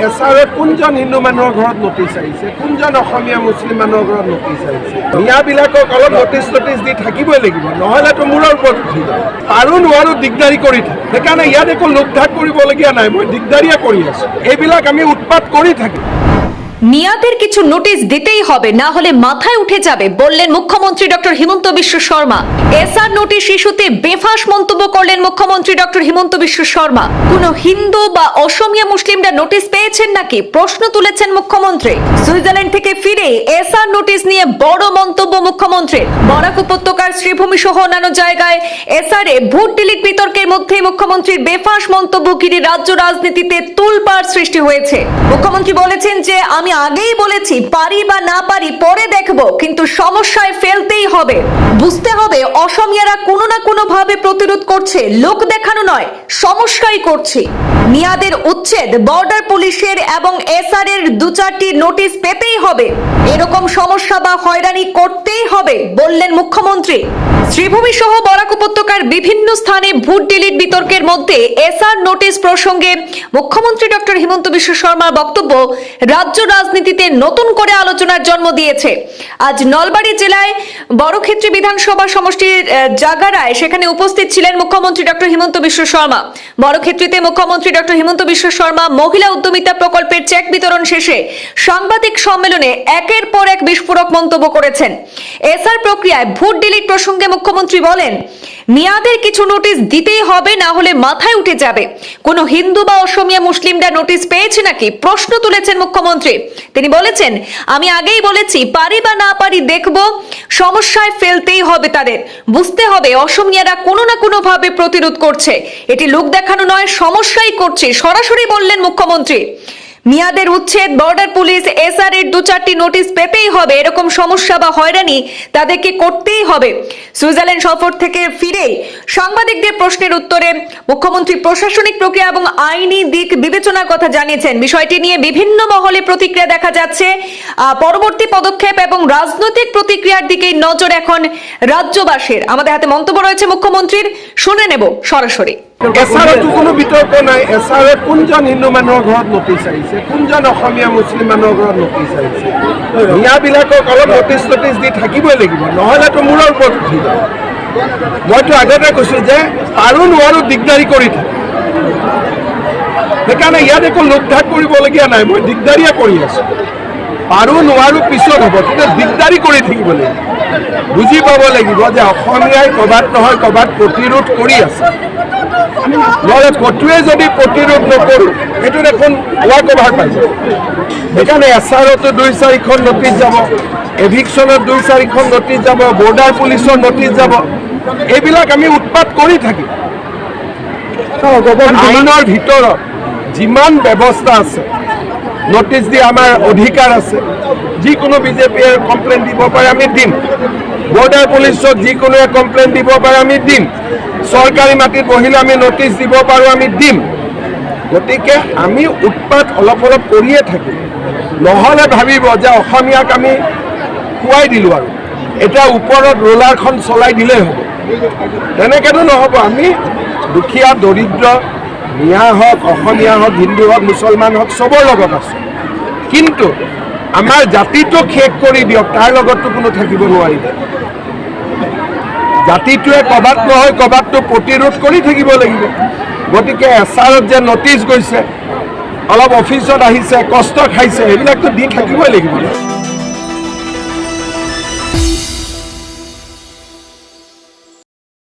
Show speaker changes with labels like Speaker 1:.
Speaker 1: এছাৰত কোনজন হিন্দু মানুহৰ ঘৰত নটিচ আহিছে, কোনজন অসমীয়া মুছলিম মানুহৰ ঘৰত নটিচ আহিছে। মিয়াবিলাকক অলপ নটিচ দি থাকিবই লাগিব, নহ'লেতো মূৰৰ ওপৰত উঠি যাব। পাৰো নোৱাৰো দিগদাৰি কৰি থাকে। সেইকাৰণে ইয়াত একো লোকধাক কৰিবলগীয়া নাই, মই দিগদাৰিয়ে কৰি আছো। এইবিলাক আমি উৎপাত কৰি থাকিম।
Speaker 2: মিয়াদের কিছু নোটিশ দিতেই হবে, না হলে মাথায় উঠে যাবে বললেন মুখ্যমন্ত্রী doctor Himanta Biswa Sarma. SR notice ইস্যুতে বেফাঁস মন্তব্য করলেন মুখ্যমন্ত্রী ডক্টর হিমন্ত বিশ্ব শর্মা। কোন হিন্দু বা অসমীয়া মুসলিমরা নোটিশ পেয়েছেন নাকি প্রশ্ন তুলেছেন মুখ্যমন্ত্রী। সুইজারল্যান্ড থেকে ফিরে এসআর নোটিশ নিয়ে বড় মন্তব্য মুখ্যমন্ত্রীর। বরাক উপত্যকার শ্রীভূমি সহ অন্যান্য জায়গায় এসআর এ ভোট ডিলিট বিতর্কের মধ্যে মুখ্যমন্ত্রীর বেফাঁস মন্তব্য ঘিরে রাজ্য রাজনীতিতে তোলপাড় সৃষ্টি হয়েছে। মুখ্যমন্ত্রী বলেছেন যে আমি আগেই বলেছি পারি বা না পারি পরে দেখব, কিন্তু সমস্যায় ফেলতেই হবে। বুঝতে হবে অসমীয়ারা কোনো না কোনো ভাবে প্রতিরোধ করছে, লোক দেখানো নয়, সমস্যাই করছে। মিয়াদের উচ্ছেদ, বর্ডার পুলিশের এবং এসআর এর 2-4টি নোটিশ পেতেই হবে। এরকম সমস্যা বা হয়রানি করতেই হবে বললেন মুখ্যমন্ত্রী। শ্রীভূমি সহ বরাক উপত্যকার বিভিন্ন স্থানে ভোট ডিলিট বিতর্কের মধ্যে এসআর নোটিশ প্রসঙ্গে মুখ্যমন্ত্রী ডক্টর হিমন্ত বিশ্ব শর্মার বক্তব্য রাজ্য রাজনীতিতে নতুন করে আলোচনার জন্ম দিয়েছে। আজ নলবাড়ি জেলায় বড়ক্ষেত্রী বিধানসভা সমষ্টির জাগারায় সেখানে উপস্থিত ছিলেন মুখ্যমন্ত্রী ডক্টর হিমন্ত বিশ্ব শর্মা। বড়ক্ষেত্রীতে মুখ্যমন্ত্রী ডক্টর হিমন্ত বিশ্ব শর্মা মহিলা উদ্যমিতা প্রকল্পের চেক বিতরণ শেষে সাংবাদিক সম্মেলনে একের পর এক বিস্ফোরক মন্তব্য করেছেন। এসআর প্রক্রিয়ায় ভোট ডিলিট প্রসঙ্গে মুখ্যমন্ত্রী বলেন, মিয়াদের কিছু নোটিশ দিতেই হবে, না হলে মাথায় উঠে যাবে। কোন হিন্দু বা অসমীয়া মুসলিমরা নোটিশ পেয়েছে নাকি প্রশ্ন তুলেছেন মুখ্যমন্ত্রী। তিনি বলেছেন, আমি আগেই বলেছি পারি বা না পারি দেখব, সমস্যায় ফেলতেই হবে তাদের। বুঝতে হবে অসমীয়ারা কোনো না কোনো ভাবে প্রতিরোধ করছে, এটি লোক দেখানো নয়, সমস্যাই করছে, সরাসরি বললেন মুখ্যমন্ত্রী। মিয়াদের উচ্ছেদ, বর্ডার পুলিশ, এসআর এর 2-4টি নোটিশ পেতেই হবে। এরকম সমস্যা বা হয়রানি তাদেরকে করতেই হবে। সুইজারল্যান্ড সফর থেকে ফিরে সাংবাদিকদের প্রশ্নের উত্তরে মুখ্যমন্ত্রী প্রশাসনিক প্রক্রিয়া এবং আইনি দিক বিবেচনার কথা জানিয়েছেন। বিষয়টি নিয়ে বিভিন্ন মহলে প্রতিক্রিয়া দেখা যাচ্ছে। পরবর্তী পদক্ষেপ এবং রাজনৈতিক প্রতিক্রিয়ার দিকেই নজর এখন রাজ্যবাসীর। আমাদের হাতে মন্তব্য রয়েছে মুখ্যমন্ত্রীর, শুনে নেব সরাসরি।
Speaker 1: এছাড়াতো কোনো বিতর্ক নাই। এছাড়াত কোনজন হিন্দু মানুহৰ ঘৰত নটিচ আহিছে, কোনজন অসমীয়া মুছলিম মানুহৰ ঘৰত নটিচ আহিছে। মিয়াবিলাকক অলপ নটিচ দি থাকিবই লাগিব, নহ'লেতো মূৰৰ ওপৰত উঠি যাব। মইতো আগতে কৈছো যে পাৰো নোৱাৰো দিগদাৰি কৰি থাকে। সেইকাৰণে ইয়াত একো লোকধাক কৰিবলগীয়া নাই, মই দিগদাৰিয়ে কৰি আছো। পাৰো নোৱাৰো পিছত হ'ব, কিন্তু দিগদাৰি কৰি থাকিব লাগিব। বুজি পাব লাগিব যে অসমীয়াই ক'ৰবাত নহয় ক'ৰবাত প্ৰতিৰোধ কৰি আছে। নহ'লে কটোৱে যদি প্ৰতিৰোধ নকৰোঁ, সেইটো দেখোন ৱাক অভাৰ পাই যাব। সেইকাৰণে এছআৰতো 2-4খন নোটিচ যাব, এভিকশ্যনত 2-4খন নোটিচ যাব, বৰ্ডাৰ পুলিচৰ নোটিচ যাব। এইবিলাক আমি উৎপাত কৰি থাকিম। আইনৰ ভিতৰত যিমান ব্যৱস্থা আছে, নোটিচ দি আমাৰ অধিকাৰ আছে। যিকোনো বিজেপিয়ে কমপ্লেইন দিব পাৰে, আমি দিম। বৰ্ডাৰ পুলিচক যিকোনোৱে কমপ্লেইন দিব পাৰে, আমি দিম। চৰকাৰী মাটিত বহিলে আমি নোটিচ দিব পাৰোঁ, আমি দিম। গতিকে আমি উৎপাত অলপ কৰিয়ে থাকিম। নহ'লে ভাবিব যে অসমীয়াক আমি খুৱাই দিলোঁ আৰু এতিয়া ওপৰত ৰোলাৰখন চলাই দিলেই হ'ব। তেনেকৈতো নহ'ব। আমি দুখীয়া, দৰিদ্ৰ, মিয়া হওক, অসমীয়া হওক, হিন্দু হওক, মুছলমান হওক, চবৰ লগত আছোঁ। কিন্তু আমাৰ জাতিটোক শেষ কৰি দিয়ক, তাৰ লগততো কোনো থাকিব নোৱাৰিব। জাতিটোৱে ক'ৰবাত নহয় ক'ৰবাততো প্ৰতিৰোধ কৰি থাকিব লাগিব। গতিকে এছআৰত যে নোটিচ গৈছে, অলপ অফিচত আহিছে, কষ্ট খাইছে, এইবিলাকতো দি থাকিবই লাগিব।